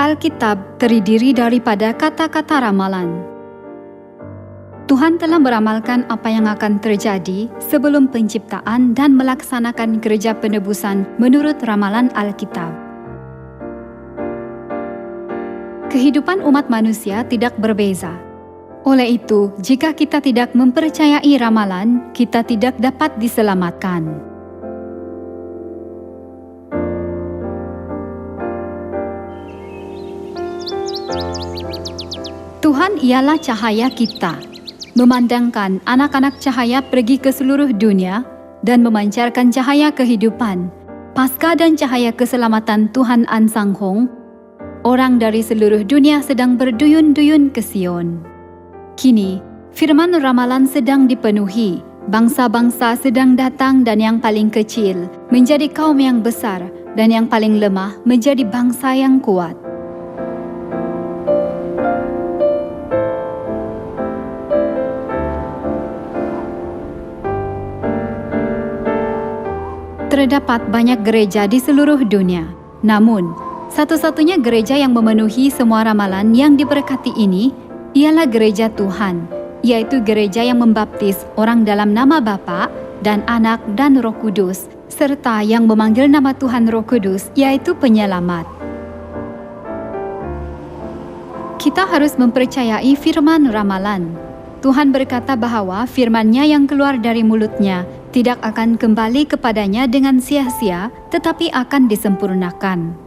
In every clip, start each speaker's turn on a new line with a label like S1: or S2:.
S1: Alkitab terdiri daripada kata-kata ramalan. Tuhan telah meramalkan apa yang akan terjadi sebelum penciptaan dan melaksanakan kerja penebusan menurut ramalan Alkitab. Kehidupan umat manusia tidak berbeza. Oleh itu, jika kita tidak mempercayai ramalan, kita tidak dapat diselamatkan. Tuhan ialah cahaya kita, memandangkan anak-anak cahaya pergi ke seluruh dunia dan memancarkan cahaya kehidupan, pasca dan cahaya keselamatan Tuhan An Sang Hong. Orang dari seluruh dunia sedang berduyun-duyun ke Sion. Kini, firman ramalan sedang dipenuhi, bangsa-bangsa sedang datang dan yang paling kecil menjadi kaum yang besar dan yang paling lemah menjadi bangsa yang kuat. Terdapat banyak gereja di seluruh dunia. Namun, satu-satunya gereja yang memenuhi semua ramalan yang diberkati ini ialah gereja Tuhan, yaitu gereja yang membaptis orang dalam nama Bapa dan Anak dan Roh Kudus, serta yang memanggil nama Tuhan Roh Kudus, yaitu Penyelamat. Kita harus mempercayai firman ramalan. Tuhan berkata bahwa firman-Nya yang keluar dari mulut-Nya tidak akan kembali kepadanya dengan sia-sia, tetapi akan disempurnakan.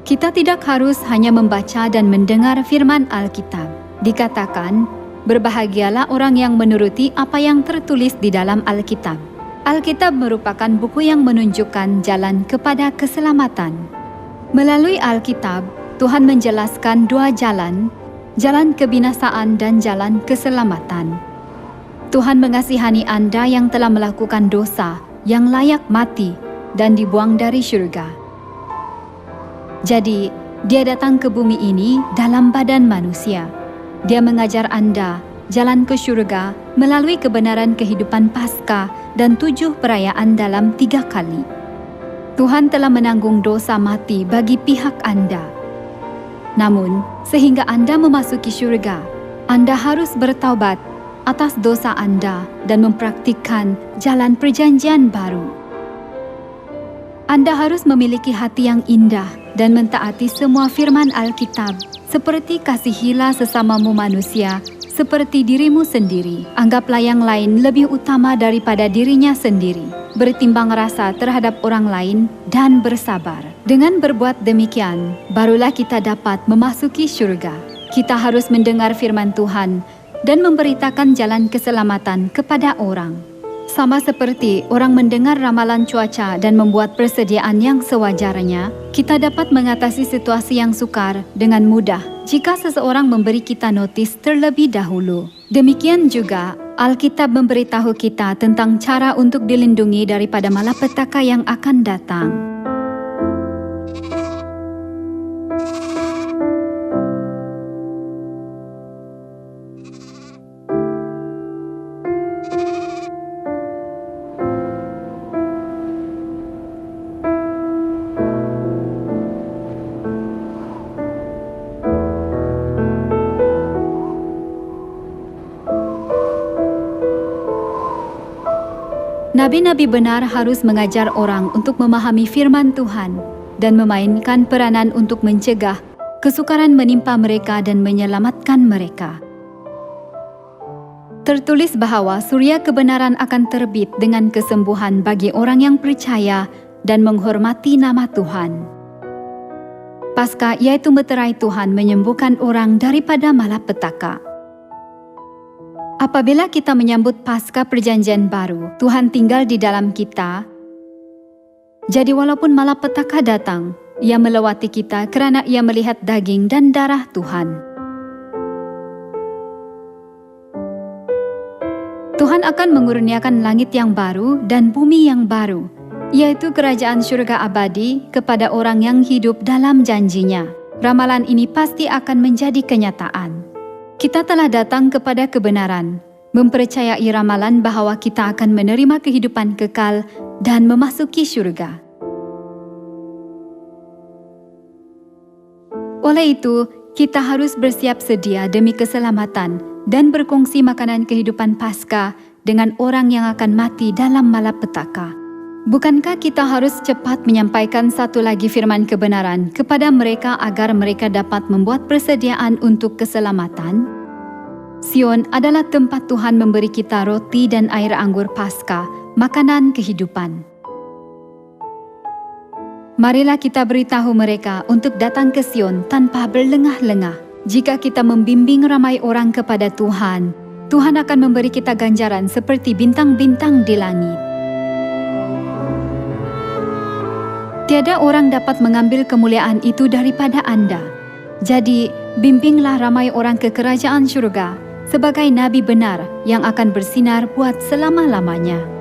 S1: Kita tidak harus hanya membaca dan mendengar firman Alkitab. Dikatakan, berbahagialah orang yang menuruti apa yang tertulis di dalam Alkitab. Alkitab merupakan buku yang menunjukkan jalan kepada keselamatan. Melalui Alkitab, Tuhan menjelaskan dua jalan, jalan kebinasaan dan jalan keselamatan. Tuhan mengasihani Anda yang telah melakukan dosa, yang layak mati, dan dibuang dari syurga. Jadi, Dia datang ke bumi ini dalam badan manusia. Dia mengajar Anda jalan ke syurga melalui kebenaran kehidupan Paskah dan 7 perayaan dalam 3 kali. Tuhan telah menanggung dosa mati bagi pihak Anda. Namun, sehingga Anda memasuki syurga, Anda harus bertaubat atas dosa Anda dan mempraktikkan jalan perjanjian baru. Anda harus memiliki hati yang indah dan mentaati semua firman Alkitab, seperti kasihilah sesamamu manusia, seperti dirimu sendiri. Anggaplah yang lain lebih utama daripada dirinya sendiri. Bertimbang rasa terhadap orang lain dan bersabar. Dengan berbuat demikian, barulah kita dapat memasuki syurga. Kita harus mendengar firman Tuhan dan memberitakan jalan keselamatan kepada orang. Sama seperti orang mendengar ramalan cuaca dan membuat persediaan yang sewajarnya, kita dapat mengatasi situasi yang sukar dengan mudah jika seseorang memberi kita notis terlebih dahulu. Demikian juga, Alkitab memberitahu kita tentang cara untuk dilindungi daripada malapetaka yang akan datang. Nabi-nabi benar harus mengajar orang untuk memahami firman Tuhan dan memainkan peranan untuk mencegah kesukaran menimpa mereka dan menyelamatkan mereka. Tertulis bahwa surya kebenaran akan terbit dengan kesembuhan bagi orang yang percaya dan menghormati nama Tuhan. Paskah yaitu meterai Tuhan menyembuhkan orang daripada malapetaka. Apabila kita menyambut Paskah Perjanjian Baru, Tuhan tinggal di dalam kita. Jadi walaupun malapetaka datang, Ia melewati kita kerana Ia melihat daging dan darah Tuhan. Tuhan akan mengurniakan langit yang baru dan bumi yang baru, yaitu kerajaan syurga abadi kepada orang yang hidup dalam janjinya. Ramalan ini pasti akan menjadi kenyataan. Kita telah datang kepada kebenaran, mempercayai ramalan bahwa kita akan menerima kehidupan kekal dan memasuki syurga. Oleh itu, kita harus bersiap sedia demi keselamatan dan berkongsi makanan kehidupan Paskah dengan orang yang akan mati dalam malapetaka. Bukankah kita harus cepat menyampaikan satu lagi firman kebenaran kepada mereka agar mereka dapat membuat persediaan untuk keselamatan? Sion adalah tempat Tuhan memberi kita roti dan air anggur Paskah, makanan kehidupan. Marilah kita beritahu mereka untuk datang ke Sion tanpa berlengah-lengah. Jika kita membimbing ramai orang kepada Tuhan, Tuhan akan memberi kita ganjaran seperti bintang-bintang di langit. Tiada orang dapat mengambil kemuliaan itu daripada Anda. Jadi, bimbinglah ramai orang ke kerajaan syurga sebagai nabi benar yang akan bersinar buat selama-lamanya.